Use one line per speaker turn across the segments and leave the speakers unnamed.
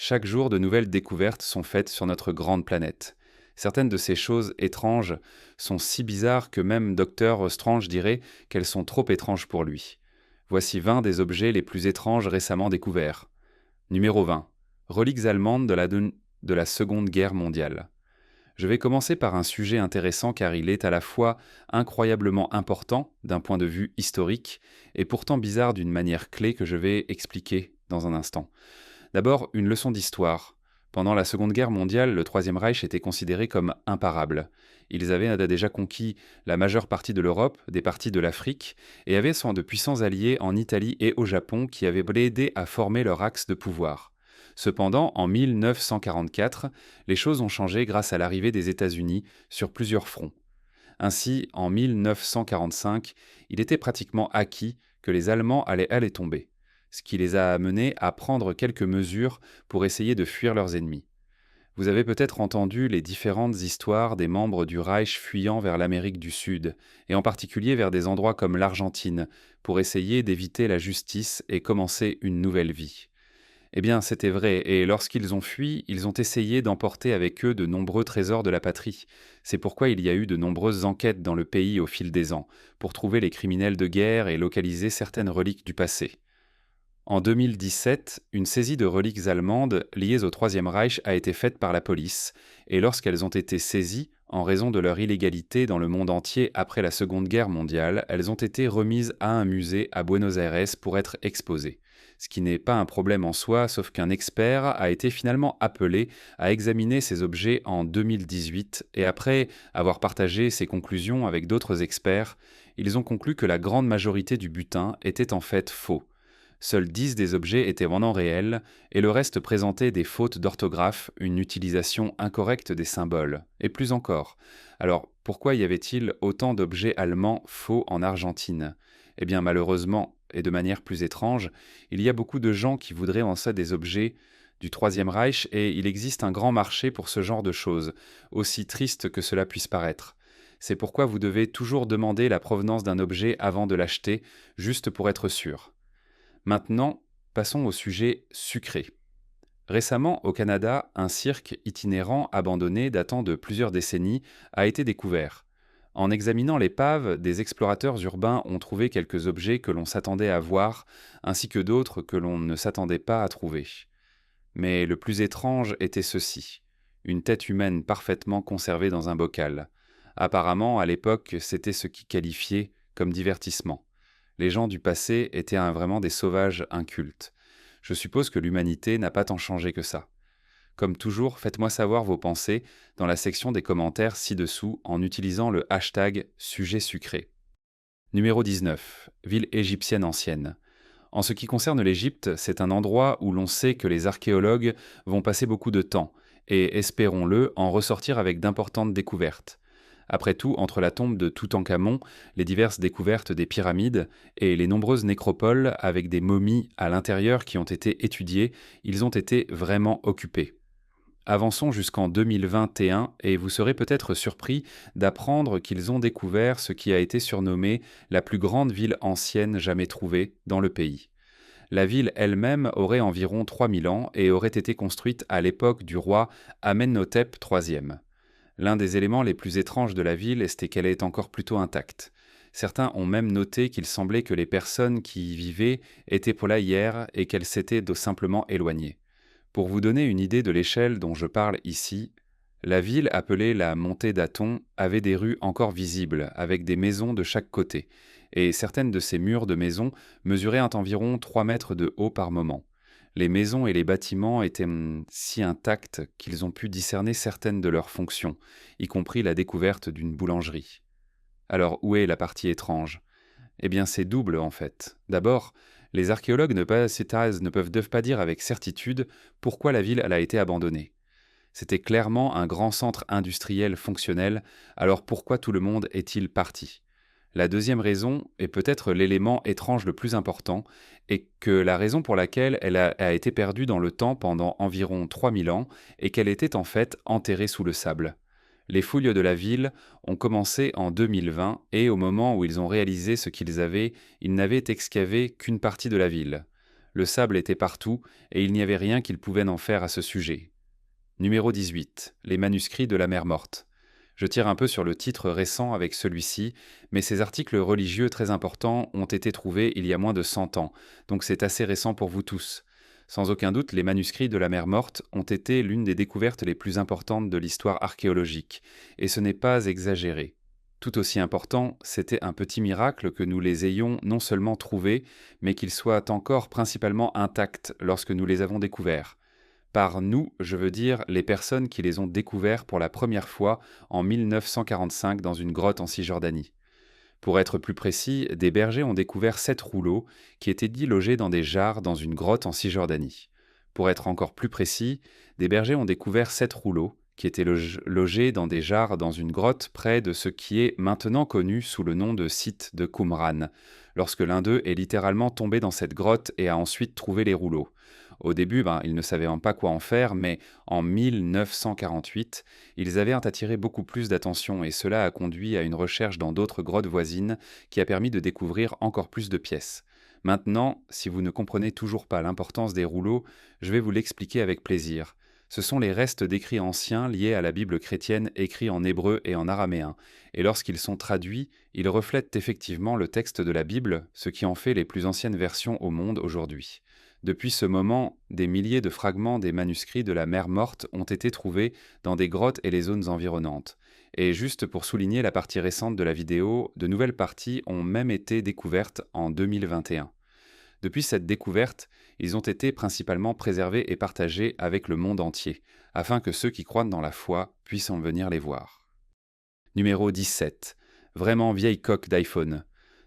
Chaque jour, de nouvelles découvertes sont faites sur notre grande planète. Certaines de ces choses étranges sont si bizarres que même Docteur Strange dirait qu'elles sont trop étranges pour lui. Voici 20 des objets les plus étranges récemment découverts. Numéro 20. Reliques allemandes de la Seconde Guerre mondiale. Je vais commencer par un sujet intéressant car il est à la fois incroyablement important d'un point de vue historique et pourtant bizarre d'une manière clé que je vais expliquer dans un instant. D'abord, une leçon d'histoire. Pendant la Seconde Guerre mondiale, le Troisième Reich était considéré comme imparable. Ils avaient déjà conquis la majeure partie de l'Europe, des parties de l'Afrique, et avaient de puissants alliés en Italie et au Japon qui avaient aidé à former leur axe de pouvoir. Cependant, en 1944, les choses ont changé grâce à l'arrivée des États-Unis sur plusieurs fronts. Ainsi, en 1945, il était pratiquement acquis que les Allemands allaient tomber, ce qui les a amenés à prendre quelques mesures pour essayer de fuir leurs ennemis. Vous avez peut-être entendu les différentes histoires des membres du Reich fuyant vers l'Amérique du Sud, et en particulier vers des endroits comme l'Argentine, pour essayer d'éviter la justice et commencer une nouvelle vie. Eh bien, c'était vrai, et lorsqu'ils ont fui, ils ont essayé d'emporter avec eux de nombreux trésors de la patrie. C'est pourquoi il y a eu de nombreuses enquêtes dans le pays au fil des ans, pour trouver les criminels de guerre et localiser certaines reliques du passé. En 2017, une saisie de reliques allemandes liées au Troisième Reich a été faite par la police, et lorsqu'elles ont été saisies, en raison de leur illégalité dans le monde entier après la Seconde Guerre mondiale, elles ont été remises à un musée à Buenos Aires pour être exposées. Ce qui n'est pas un problème en soi, sauf qu'un expert a été finalement appelé à examiner ces objets en 2018, et après avoir partagé ses conclusions avec d'autres experts, ils ont conclu que la grande majorité du butin était en fait faux. Seuls 10 des objets étaient vraiment réels, et le reste présentait des fautes d'orthographe, une utilisation incorrecte des symboles, et plus encore. Alors, pourquoi y avait-il autant d'objets allemands faux en Argentine ? Eh bien, malheureusement, et de manière plus étrange, il y a beaucoup de gens qui voudraient en ça des objets du Troisième Reich, et il existe un grand marché pour ce genre de choses, aussi triste que cela puisse paraître. C'est pourquoi vous devez toujours demander la provenance d'un objet avant de l'acheter, juste pour être sûr. Maintenant, passons au sujet sucré. Récemment, au Canada, un cirque itinérant abandonné datant de plusieurs décennies a été découvert. En examinant l'épave, des explorateurs urbains ont trouvé quelques objets que l'on s'attendait à voir, ainsi que d'autres que l'on ne s'attendait pas à trouver. Mais le plus étrange était ceci: une tête humaine parfaitement conservée dans un bocal. Apparemment, à l'époque, c'était ce qui qualifiait comme divertissement. Les gens du passé étaient vraiment des sauvages incultes. Je suppose que l'humanité n'a pas tant changé que ça. Comme toujours, faites-moi savoir vos pensées dans la section des commentaires ci-dessous en utilisant le hashtag sujet sucré. Numéro 19. Ville égyptienne ancienne. En ce qui concerne l'Égypte, c'est un endroit où l'on sait que les archéologues vont passer beaucoup de temps et, espérons-le, en ressortir avec d'importantes découvertes. Après tout, entre la tombe de Toutankhamon, les diverses découvertes des pyramides et les nombreuses nécropoles avec des momies à l'intérieur qui ont été étudiées, ils ont été vraiment occupés. Avançons jusqu'en 2021 et vous serez peut-être surpris d'apprendre qu'ils ont découvert ce qui a été surnommé la plus grande ville ancienne jamais trouvée dans le pays. La ville elle-même aurait environ 3000 ans et aurait été construite à l'époque du roi Amenhotep III. L'un des éléments les plus étranges de la ville, c'était qu'elle est encore plutôt intacte. Certains ont même noté qu'il semblait que les personnes qui y vivaient étaient là hier et qu'elles s'étaient simplement éloignées. Pour vous donner une idée de l'échelle dont je parle ici, la ville appelée la Montée d'Aton avait des rues encore visibles, avec des maisons de chaque côté, et certaines de ces murs de maisons mesuraient environ 3 mètres de haut par moment. Les maisons et les bâtiments étaient si intacts qu'ils ont pu discerner certaines de leurs fonctions, y compris la découverte d'une boulangerie. Alors où est la partie étrange ? Eh bien c'est double en fait. D'abord, les archéologues ne peuvent pas dire avec certitude pourquoi la ville a été abandonnée. C'était clairement un grand centre industriel fonctionnel, alors pourquoi tout le monde est-il parti ? La deuxième raison, et peut-être l'élément étrange le plus important, est que la raison pour laquelle elle a été perdue dans le temps pendant environ 3000 ans est qu'elle était en fait enterrée sous le sable. Les fouilles de la ville ont commencé en 2020 et au moment où ils ont réalisé ce qu'ils avaient, ils n'avaient excavé qu'une partie de la ville. Le sable était partout, et il n'y avait rien qu'ils pouvaient en faire à ce sujet. Numéro 18. Les manuscrits de la mer Morte. Je tire un peu sur le titre récent avec celui-ci, mais ces articles religieux très importants ont été trouvés il y a moins de 100 ans, donc c'est assez récent pour vous tous. Sans aucun doute, les manuscrits de la mer Morte ont été l'une des découvertes les plus importantes de l'histoire archéologique, et ce n'est pas exagéré. Tout aussi important, c'était un petit miracle que nous les ayons non seulement trouvés, mais qu'ils soient encore principalement intacts lorsque nous les avons découverts. Par nous, je veux dire les personnes qui les ont découverts pour la première fois en 1945 dans une grotte en Cisjordanie. Pour être plus précis, des bergers ont découvert 7 rouleaux qui étaient dits logés dans des jarres dans une grotte en Cisjordanie. Pour être encore plus précis, des bergers ont découvert 7 rouleaux qui étaient logés dans des jarres dans une grotte près de ce qui est maintenant connu sous le nom de site de Qumran, lorsque l'un d'eux est littéralement tombé dans cette grotte et a ensuite trouvé les rouleaux. Au début, ils ne savaient pas quoi en faire, mais en 1948, ils avaient attiré beaucoup plus d'attention et cela a conduit à une recherche dans d'autres grottes voisines qui a permis de découvrir encore plus de pièces. Maintenant, si vous ne comprenez toujours pas l'importance des rouleaux, je vais vous l'expliquer avec plaisir. Ce sont les restes d'écrits anciens liés à la Bible chrétienne écrits en hébreu et en araméen, et lorsqu'ils sont traduits, ils reflètent effectivement le texte de la Bible, ce qui en fait les plus anciennes versions au monde aujourd'hui. Depuis ce moment, des milliers de fragments des manuscrits de la mer Morte ont été trouvés dans des grottes et les zones environnantes. Et juste pour souligner la partie récente de la vidéo, de nouvelles parties ont même été découvertes en 2021. Depuis cette découverte, ils ont été principalement préservés et partagés avec le monde entier, afin que ceux qui croient dans la foi puissent en venir les voir. Numéro 17. Vraiment vieille coque d'iPhone.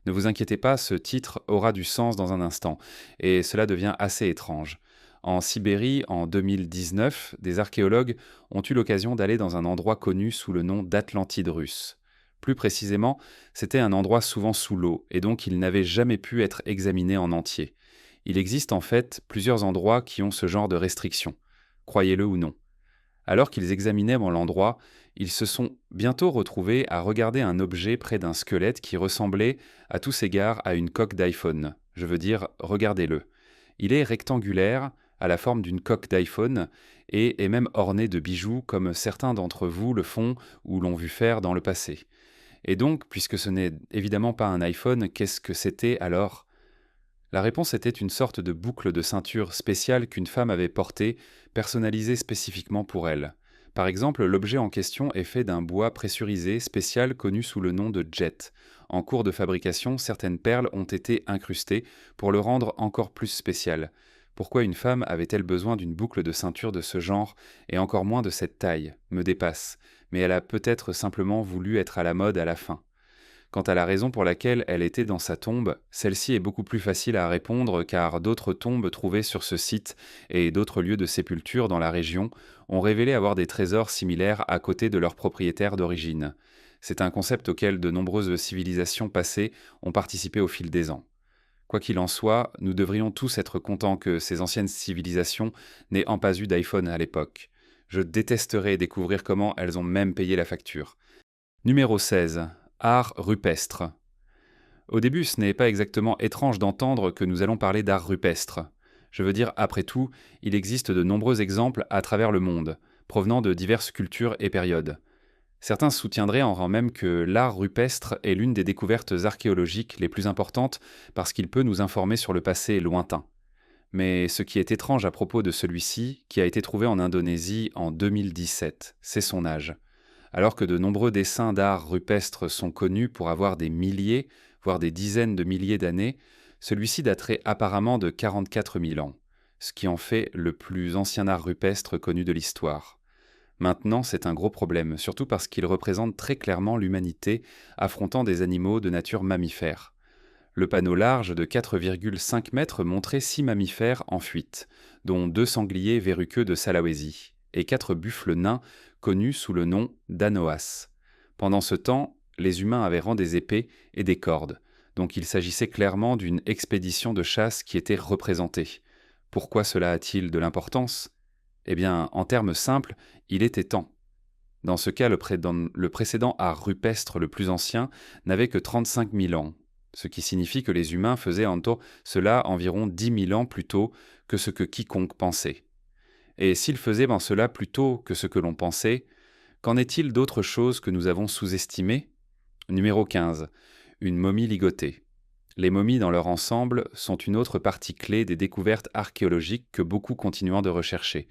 Ne vous inquiétez pas, ce titre aura du sens dans un instant, et cela devient assez étrange. En Sibérie, en 2019, des archéologues ont eu l'occasion d'aller dans un endroit connu sous le nom d'Atlantide russe. Plus précisément, c'était un endroit souvent sous l'eau, et donc il n'avait jamais pu être examiné en entier. Il existe en fait plusieurs endroits qui ont ce genre de restrictions, croyez-le ou non. Alors qu'ils examinaient l'endroit, ils se sont bientôt retrouvés à regarder un objet près d'un squelette qui ressemblait à tous égards à une coque d'iPhone. Je veux dire, regardez-le. Il est rectangulaire, à la forme d'une coque d'iPhone, et est même orné de bijoux comme certains d'entre vous le font ou l'ont vu faire dans le passé. Et donc, puisque ce n'est évidemment pas un iPhone, qu'est-ce que c'était alors ? La réponse était une sorte de boucle de ceinture spéciale qu'une femme avait portée, personnalisée spécifiquement pour elle. Par exemple, l'objet en question est fait d'un bois pressurisé spécial connu sous le nom de jet. En cours de fabrication, certaines perles ont été incrustées pour le rendre encore plus spécial. Pourquoi une femme avait-elle besoin d'une boucle de ceinture de ce genre, et encore moins de cette taille, me dépasse, mais elle a peut-être simplement voulu être à la mode à la fin. Quant à la raison pour laquelle elle était dans sa tombe, celle-ci est beaucoup plus facile à répondre car d'autres tombes trouvées sur ce site et d'autres lieux de sépulture dans la région ont révélé avoir des trésors similaires à côté de leurs propriétaires d'origine. C'est un concept auquel de nombreuses civilisations passées ont participé au fil des ans. Quoi qu'il en soit, nous devrions tous être contents que ces anciennes civilisations n'aient pas eu d'iPhone à l'époque. Je détesterais découvrir comment elles ont même payé la facture. Numéro 16. Art rupestre. Au début, ce n'est pas exactement étrange d'entendre que nous allons parler d'art rupestre. Je veux dire, après tout, il existe de nombreux exemples à travers le monde, provenant de diverses cultures et périodes. Certains soutiendraient en rang même que l'art rupestre est l'une des découvertes archéologiques les plus importantes parce qu'il peut nous informer sur le passé lointain. Mais ce qui est étrange à propos de celui-ci, qui a été trouvé en Indonésie en 2017, c'est son âge. Alors que de nombreux dessins d'art rupestre sont connus pour avoir des milliers, voire des dizaines de milliers d'années, celui-ci daterait apparemment de 44 000 ans, ce qui en fait le plus ancien art rupestre connu de l'histoire. Maintenant, c'est un gros problème, surtout parce qu'il représente très clairement l'humanité affrontant des animaux de nature mammifère. Le panneau large de 4,5 mètres montrait 6 mammifères en fuite, dont 2 sangliers verruqueux de Sulawesi et 4 buffles nains connus sous le nom d'anoas. Pendant ce temps, les humains avaient rang des épées et des cordes, donc il s'agissait clairement d'une expédition de chasse qui était représentée. Pourquoi cela a-t-il de l'importance ? Eh bien, en termes simples, il était temps. Dans ce cas, le précédent art rupestre le plus ancien n'avait que 35 000 ans, ce qui signifie que les humains faisaient cela environ 10 000 ans plus tôt que ce que quiconque pensait. Et s'ils faisaient cela plus tôt que ce que l'on pensait, qu'en est-il d'autres choses que nous avons sous-estimées? Numéro 15. Une momie ligotée. Les momies dans leur ensemble sont une autre partie clé des découvertes archéologiques que beaucoup continuent de rechercher.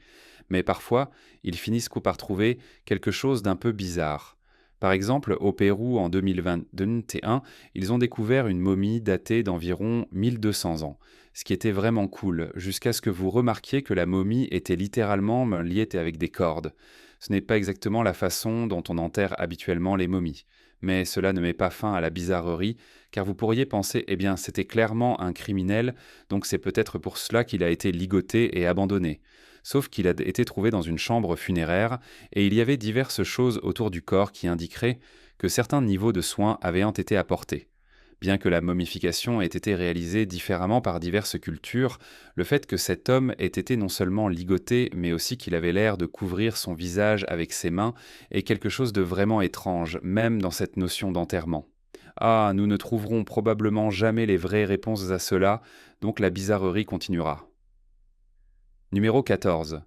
Mais parfois, ils finissent par trouver quelque chose d'un peu bizarre. Par exemple, au Pérou en 2021, ils ont découvert une momie datée d'environ 1200 ans, ce qui était vraiment cool, jusqu'à ce que vous remarquiez que la momie était littéralement liée avec des cordes. Ce n'est pas exactement la façon dont on enterre habituellement les momies. Mais cela ne met pas fin à la bizarrerie, car vous pourriez penser, c'était clairement un criminel, donc c'est peut-être pour cela qu'il a été ligoté et abandonné. Sauf qu'il a été trouvé dans une chambre funéraire, et il y avait diverses choses autour du corps qui indiqueraient que certains niveaux de soins avaient été apportés. Bien que la momification ait été réalisée différemment par diverses cultures, le fait que cet homme ait été non seulement ligoté, mais aussi qu'il avait l'air de couvrir son visage avec ses mains, est quelque chose de vraiment étrange, même dans cette notion d'enterrement. Ah, nous ne trouverons probablement jamais les vraies réponses à cela, donc la bizarrerie continuera. Numéro 14.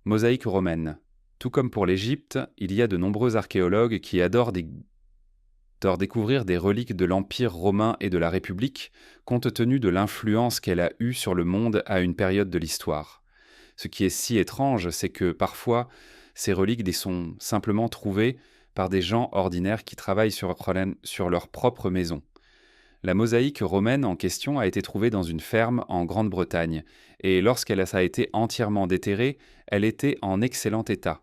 Mosaïque romaine. Tout comme pour l'Égypte, il y a de nombreux archéologues qui adorent découvrir des reliques de l'Empire romain et de la République, compte tenu de l'influence qu'elle a eue sur le monde à une période de l'histoire. Ce qui est si étrange, c'est que parfois, ces reliques sont simplement trouvées par des gens ordinaires qui travaillent sur leur propre maison. La mosaïque romaine en question a été trouvée dans une ferme en Grande-Bretagne, et lorsqu'elle a été entièrement déterrée, elle était en excellent état.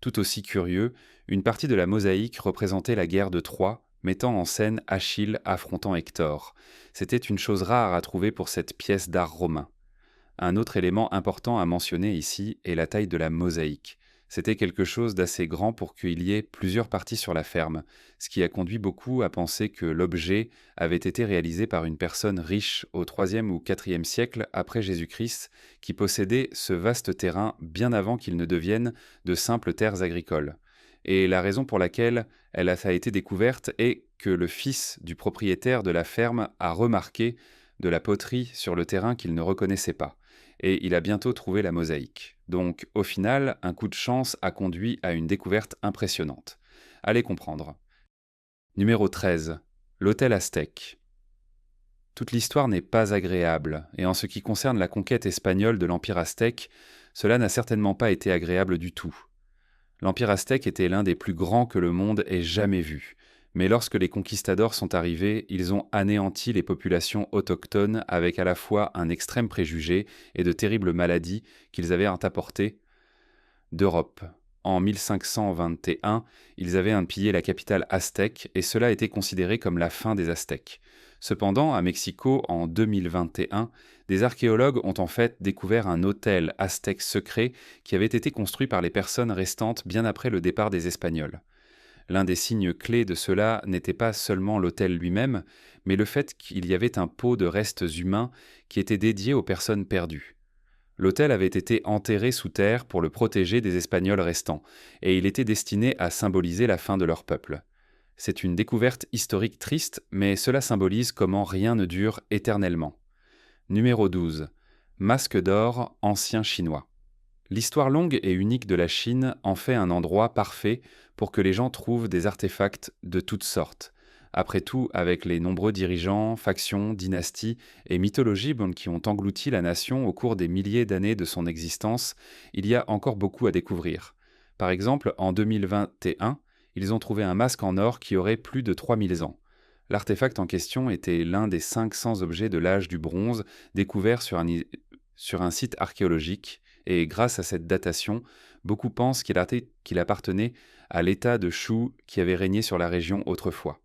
Tout aussi curieux, une partie de la mosaïque représentait la guerre de Troie, mettant en scène Achille affrontant Hector. C'était une chose rare à trouver pour cette pièce d'art romain. Un autre élément important à mentionner ici est la taille de la mosaïque. C'était quelque chose d'assez grand pour qu'il y ait plusieurs parties sur la ferme, ce qui a conduit beaucoup à penser que l'objet avait été réalisé par une personne riche au IIIe ou IVe siècle après Jésus-Christ, qui possédait ce vaste terrain bien avant qu'il ne devienne de simples terres agricoles. Et la raison pour laquelle elle a été découverte est que le fils du propriétaire de la ferme a remarqué de la poterie sur le terrain qu'il ne reconnaissait pas. Et il a bientôt trouvé la mosaïque. Donc, au final, un coup de chance a conduit à une découverte impressionnante. Allez comprendre. Numéro 13. L'hôtel aztèque. Toute l'histoire n'est pas agréable, et en ce qui concerne la conquête espagnole de l'Empire aztèque, cela n'a certainement pas été agréable du tout. L'Empire aztèque était l'un des plus grands que le monde ait jamais vu. Mais lorsque les conquistadors sont arrivés, ils ont anéanti les populations autochtones avec à la fois un extrême préjugé et de terribles maladies qu'ils avaient apportées d'Europe. En 1521, ils avaient pillé la capitale aztèque et cela était considéré comme la fin des Aztèques. Cependant, à Mexico, en 2021, des archéologues ont en fait découvert un hôtel aztèque secret qui avait été construit par les personnes restantes bien après le départ des Espagnols. L'un des signes clés de cela n'était pas seulement l'autel lui-même, mais le fait qu'il y avait un pot de restes humains qui était dédié aux personnes perdues. L'autel avait été enterré sous terre pour le protéger des Espagnols restants, et il était destiné à symboliser la fin de leur peuple. C'est une découverte historique triste, mais cela symbolise comment rien ne dure éternellement. Numéro 12. Masque d'or ancien chinois. L'histoire longue et unique de la Chine en fait un endroit parfait pour que les gens trouvent des artefacts de toutes sortes. Après tout, avec les nombreux dirigeants, factions, dynasties et mythologies qui ont englouti la nation au cours des milliers d'années de son existence, il y a encore beaucoup à découvrir. Par exemple, en 2021, ils ont trouvé un masque en or qui aurait plus de 3000 ans. L'artefact en question était l'un des 500 objets de l'âge du bronze découverts sur un site archéologique, et grâce à cette datation, beaucoup pensent qu'il appartenait à l'état de Shu qui avait régné sur la région autrefois.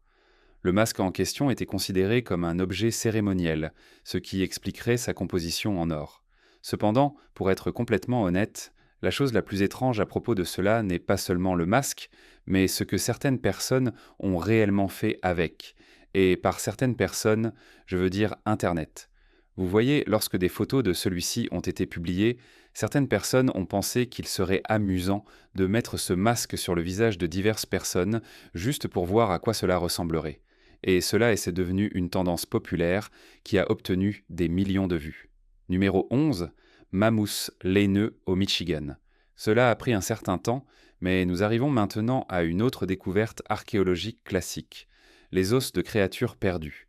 Le masque en question était considéré comme un objet cérémoniel, ce qui expliquerait sa composition en or. Cependant, pour être complètement honnête, la chose la plus étrange à propos de cela n'est pas seulement le masque, mais ce que certaines personnes ont réellement fait avec. Et par certaines personnes, je veux dire Internet. Vous voyez, lorsque des photos de celui-ci ont été publiées, certaines personnes ont pensé qu'il serait amusant de mettre ce masque sur le visage de diverses personnes, juste pour voir à quoi cela ressemblerait. et c'est devenu une tendance populaire qui a obtenu des millions de vues. Numéro 11, Mammoth laineux au Michigan. Cela a pris un certain temps, mais nous arrivons maintenant à une autre découverte archéologique classique, les os de créatures perdues.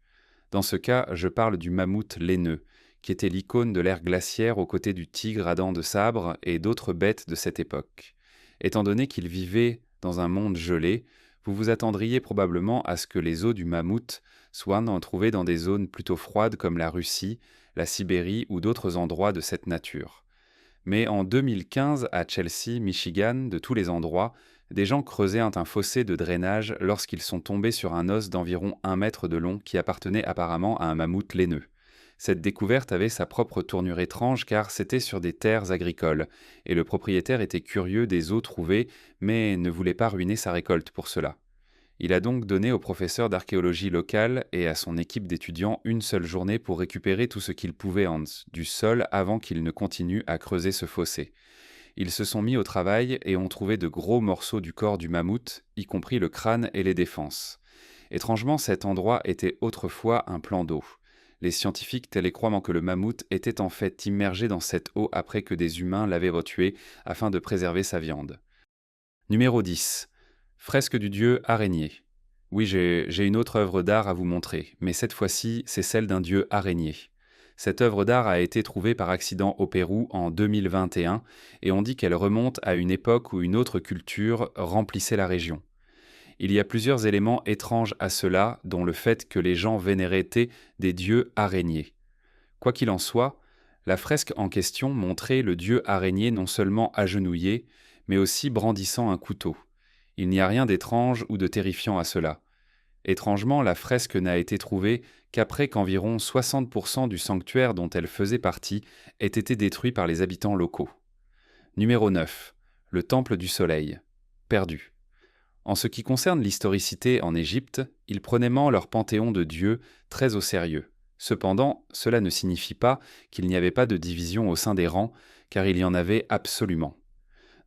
Dans ce cas, je parle du mammouth laineux, qui était l'icône de l'ère glaciaire aux côtés du tigre à dents de sabre et d'autres bêtes de cette époque. Étant donné qu'il vivait dans un monde gelé, vous vous attendriez probablement à ce que les os du mammouth soient trouvés dans des zones plutôt froides comme la Russie, la Sibérie ou d'autres endroits de cette nature. Mais en 2015, à Chelsea, Michigan, de tous les endroits, des gens creusaient un fossé de drainage lorsqu'ils sont tombés sur un os d'environ 1 mètre de long qui appartenait apparemment à un mammouth laineux. Cette découverte avait sa propre tournure étrange car c'était sur des terres agricoles, et le propriétaire était curieux des os trouvés, mais ne voulait pas ruiner sa récolte pour cela. Il a donc donné au professeur d'archéologie local et à son équipe d'étudiants une seule journée pour récupérer tout ce qu'ils pouvaient du sol avant qu'ils ne continuent à creuser ce fossé. Ils se sont mis au travail et ont trouvé de gros morceaux du corps du mammouth, y compris le crâne et les défenses. Étrangement, cet endroit était autrefois un plan d'eau. Les scientifiques télécroient que le mammouth était en fait immergé dans cette eau après que des humains l'avaient retué afin de préserver sa viande. Numéro 10. Fresque du dieu araignée. Oui, j'ai une autre œuvre d'art à vous montrer, mais cette fois-ci, c'est celle d'un dieu araignée. Cette œuvre d'art a été trouvée par accident au Pérou en 2021 et on dit qu'elle remonte à une époque où une autre culture remplissait la région. Il y a plusieurs éléments étranges à cela, dont le fait que les gens vénéraient des dieux araignées. Quoi qu'il en soit, la fresque en question montrait le dieu araignée non seulement agenouillé, mais aussi brandissant un couteau. Il n'y a rien d'étrange ou de terrifiant à cela. Étrangement, la fresque n'a été trouvée qu'après qu'environ 60% du sanctuaire dont elle faisait partie ait été détruit par les habitants locaux. Numéro 9. Le Temple du Soleil. Perdu. En ce qui concerne l'historicité en Égypte, ils prenaient leur panthéon de dieux très au sérieux. Cependant, cela ne signifie pas qu'il n'y avait pas de division au sein des rangs, car il y en avait absolument.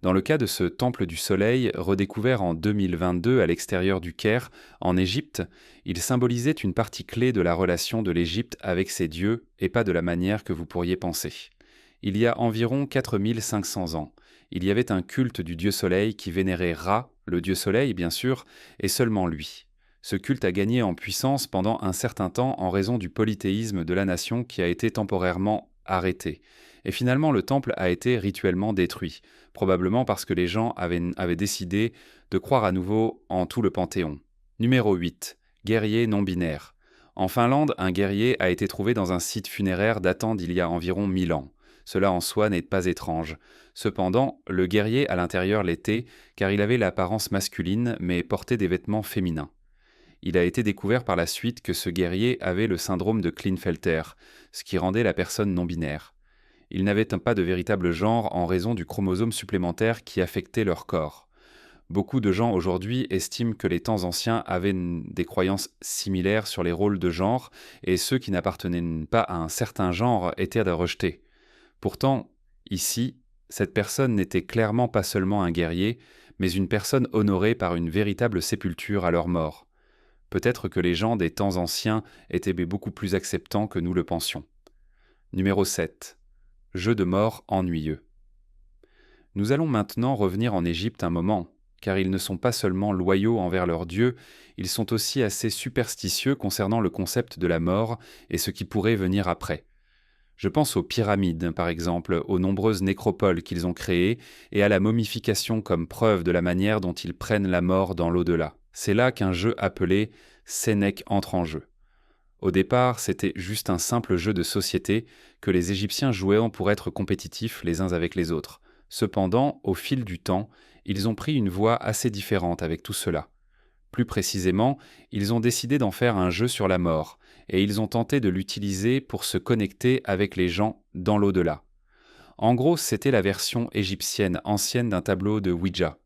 Dans le cas de ce temple du soleil, redécouvert en 2022 à l'extérieur du Caire, en Égypte, il symbolisait une partie clé de la relation de l'Égypte avec ses dieux et pas de la manière que vous pourriez penser. Il y a environ 4500 ans, il y avait un culte du dieu soleil qui vénérait Ra, le dieu soleil bien sûr, et seulement lui. Ce culte a gagné en puissance pendant un certain temps en raison du polythéisme de la nation qui a été temporairement arrêté. Et finalement, le temple a été rituellement détruit, probablement parce que les gens avaient décidé de croire à nouveau en tout le panthéon. Numéro 8. Guerrier non-binaire. En Finlande, un guerrier a été trouvé dans un site funéraire datant d'il y a environ 1000 ans. Cela en soi n'est pas étrange. Cependant, le guerrier à l'intérieur l'était, car il avait l'apparence masculine, mais portait des vêtements féminins. Il a été découvert par la suite que ce guerrier avait le syndrome de Klinefelter, ce qui rendait la personne non-binaire. Ils n'avaient pas de véritable genre en raison du chromosome supplémentaire qui affectait leur corps. Beaucoup de gens aujourd'hui estiment que les temps anciens avaient des croyances similaires sur les rôles de genre et ceux qui n'appartenaient pas à un certain genre étaient à rejeter. Pourtant, ici, cette personne n'était clairement pas seulement un guerrier, mais une personne honorée par une véritable sépulture à leur mort. Peut-être que les gens des temps anciens étaient beaucoup plus acceptants que nous le pensions. Numéro 7. Jeu de mort ennuyeux. Nous allons maintenant revenir en Égypte un moment, car ils ne sont pas seulement loyaux envers leurs dieux, ils sont aussi assez superstitieux concernant le concept de la mort et ce qui pourrait venir après. Je pense aux pyramides, par exemple, aux nombreuses nécropoles qu'ils ont créées et à la momification comme preuve de la manière dont ils prennent la mort dans l'au-delà. C'est là qu'un jeu appelé Sénèque entre en jeu. Au départ, c'était juste un simple jeu de société que les Égyptiens jouaient pour être compétitifs les uns avec les autres. Cependant, au fil du temps, ils ont pris une voie assez différente avec tout cela. Plus précisément, ils ont décidé d'en faire un jeu sur la mort, et ils ont tenté de l'utiliser pour se connecter avec les gens dans l'au-delà. En gros, c'était la version égyptienne ancienne d'un tableau de Ouija.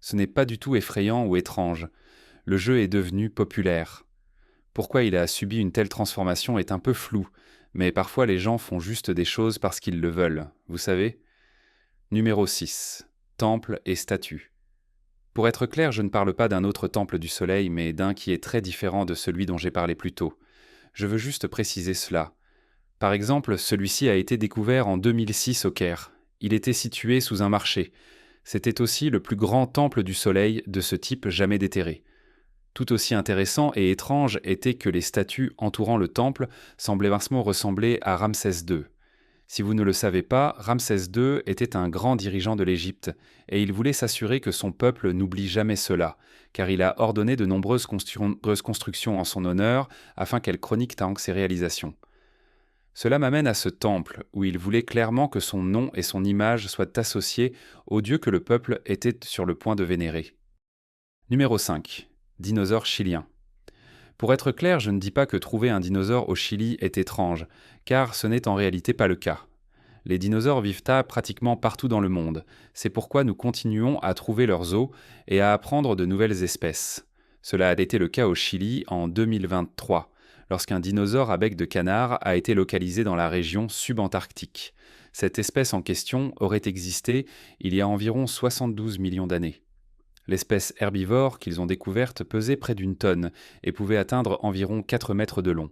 Ce n'est pas du tout effrayant ou étrange. Le jeu est devenu populaire. Pourquoi il a subi une telle transformation est un peu flou, mais parfois les gens font juste des choses parce qu'ils le veulent, vous savez ? Numéro 6. Temple et statues. Pour être clair, je ne parle pas d'un autre temple du soleil, mais d'un qui est très différent de celui dont j'ai parlé plus tôt. Je veux juste préciser cela. Par exemple, celui-ci a été découvert en 2006 au Caire. Il était situé sous un marché. C'était aussi le plus grand temple du soleil de ce type jamais déterré. Tout aussi intéressant et étrange était que les statues entourant le temple semblaient vastement ressembler à Ramsès II. Si vous ne le savez pas, Ramsès II était un grand dirigeant de l'Égypte, et il voulait s'assurer que son peuple n'oublie jamais cela, car il a ordonné de nombreuses constructions en son honneur afin qu'elles chroniquent ses réalisations. Cela m'amène à ce temple, où il voulait clairement que son nom et son image soient associés au dieu que le peuple était sur le point de vénérer. Numéro 5. Dinosaure chilien. Pour être clair, je ne dis pas que trouver un dinosaure au Chili est étrange, car ce n'est en réalité pas le cas. Les dinosaures vivent pratiquement partout dans le monde, c'est pourquoi nous continuons à trouver leurs os et à apprendre de nouvelles espèces. Cela a été le cas au Chili en 2023, lorsqu'un dinosaure à bec de canard a été localisé dans la région subantarctique. Cette espèce en question aurait existé il y a environ 72 millions d'années. L'espèce herbivore qu'ils ont découverte pesait près d'une tonne et pouvait atteindre environ 4 mètres de long.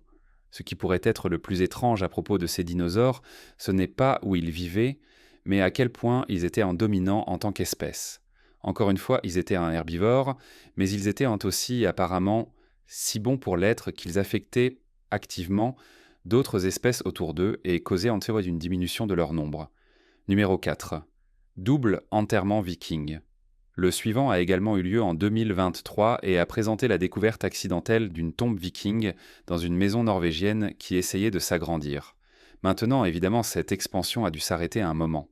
Ce qui pourrait être le plus étrange à propos de ces dinosaures, ce n'est pas où ils vivaient, mais à quel point ils étaient en dominant en tant qu'espèce. Encore une fois, ils étaient un herbivore, mais ils étaient aussi apparemment si bons pour l'être qu'ils affectaient activement d'autres espèces autour d'eux et causaient en théorie une diminution de leur nombre. Numéro 4. Double enterrement viking. Le suivant a également eu lieu en 2023 et a présenté la découverte accidentelle d'une tombe viking dans une maison norvégienne qui essayait de s'agrandir. Maintenant, évidemment, cette expansion a dû s'arrêter à un moment.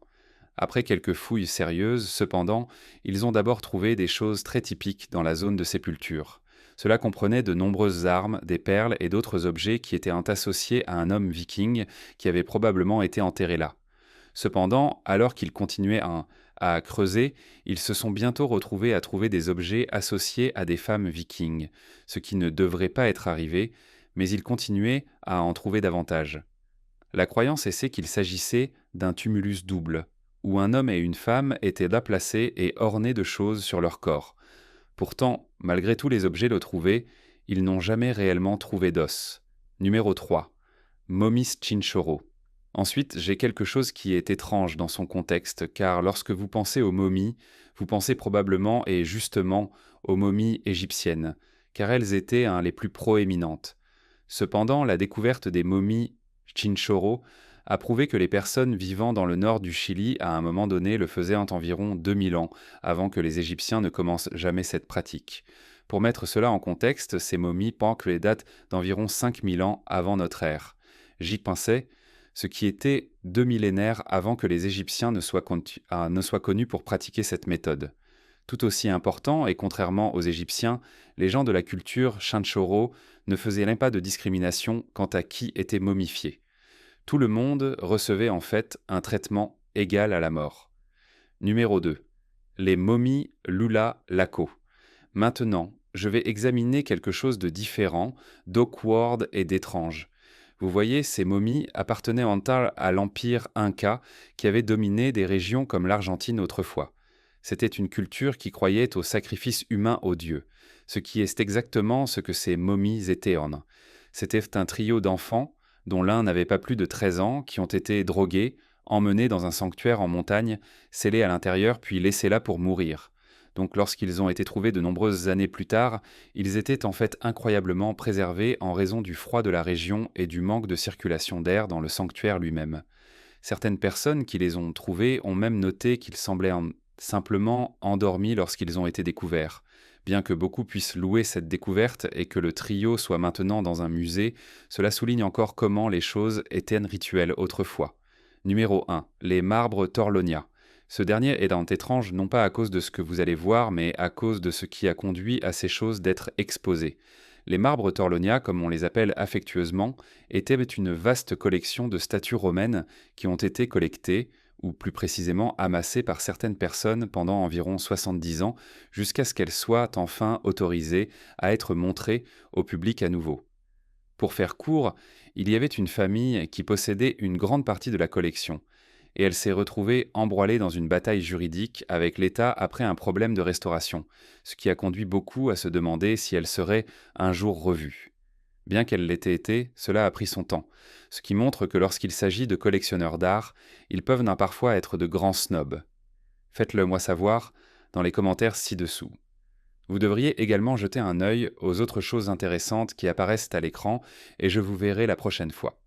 Après quelques fouilles sérieuses, cependant, ils ont d'abord trouvé des choses très typiques dans la zone de sépulture. Cela comprenait de nombreuses armes, des perles et d'autres objets qui étaient associés à un homme viking qui avait probablement été enterré là. Cependant, alors qu'ils continuaient à creuser, ils se sont bientôt retrouvés à trouver des objets associés à des femmes vikings, ce qui ne devrait pas être arrivé, mais ils continuaient à en trouver davantage. La croyance essaie qu'il s'agissait d'un tumulus double, où un homme et une femme étaient là placés et ornés de choses sur leur corps. Pourtant, malgré tous les objets trouvés, ils n'ont jamais réellement trouvé d'os. Numéro 3. Momis Chinchorro. Ensuite, j'ai quelque chose qui est étrange dans son contexte, car lorsque vous pensez aux momies, vous pensez probablement et justement aux momies égyptiennes, car elles étaient les plus proéminentes. Cependant, la découverte des momies Chinchorro a prouvé que les personnes vivant dans le nord du Chili à un moment donné le faisaient en environ 2000 ans, avant que les Égyptiens ne commencent jamais cette pratique. Pour mettre cela en contexte, ces momies pensent que les datent d'environ 5000 ans avant notre ère. J'y pensais, ce qui était 2 millénaires avant que les Égyptiens ne soient connus pour pratiquer cette méthode. Tout aussi important, et contrairement aux Égyptiens, les gens de la culture Chinchorro ne faisaient même pas de discrimination quant à qui était momifié. Tout le monde recevait en fait un traitement égal à la mort. Numéro 2. Les momies Lula Laco. Maintenant, je vais examiner quelque chose de différent, d'awkward et d'étrange. Vous voyez, ces momies appartenaient en temps à l'empire Inca qui avait dominé des régions comme l'Argentine autrefois. C'était une culture qui croyait au sacrifice humain aux dieux, ce qui est exactement ce que ces momies étaient. C'était un trio d'enfants, dont l'un n'avait pas plus de 13 ans, qui ont été drogués, emmenés dans un sanctuaire en montagne, scellés à l'intérieur puis laissés là pour mourir. Donc lorsqu'ils ont été trouvés de nombreuses années plus tard, ils étaient en fait incroyablement préservés en raison du froid de la région et du manque de circulation d'air dans le sanctuaire lui-même. Certaines personnes qui les ont trouvés ont même noté qu'ils semblaient simplement endormis lorsqu'ils ont été découverts. Bien que beaucoup puissent louer cette découverte et que le trio soit maintenant dans un musée, cela souligne encore comment les choses étaient rituelles autrefois. Numéro 1. Les marbres Torlonia. Ce dernier est étrange non pas à cause de ce que vous allez voir, mais à cause de ce qui a conduit à ces choses d'être exposées. Les marbres Torlonia, comme on les appelle affectueusement, étaient une vaste collection de statues romaines qui ont été collectées, ou plus précisément amassées par certaines personnes pendant environ 70 ans, jusqu'à ce qu'elles soient enfin autorisées à être montrées au public à nouveau. Pour faire court, il y avait une famille qui possédait une grande partie de la collection. et elle s'est retrouvée embroilée dans une bataille juridique avec l'État après un problème de restauration, ce qui a conduit beaucoup à se demander si elle serait un jour revue. Bien qu'elle l'ait été, cela a pris son temps, ce qui montre que lorsqu'il s'agit de collectionneurs d'art, ils peuvent parfois être de grands snobs. Faites-le moi savoir dans les commentaires ci-dessous. Vous devriez également jeter un œil aux autres choses intéressantes qui apparaissent à l'écran et je vous verrai la prochaine fois.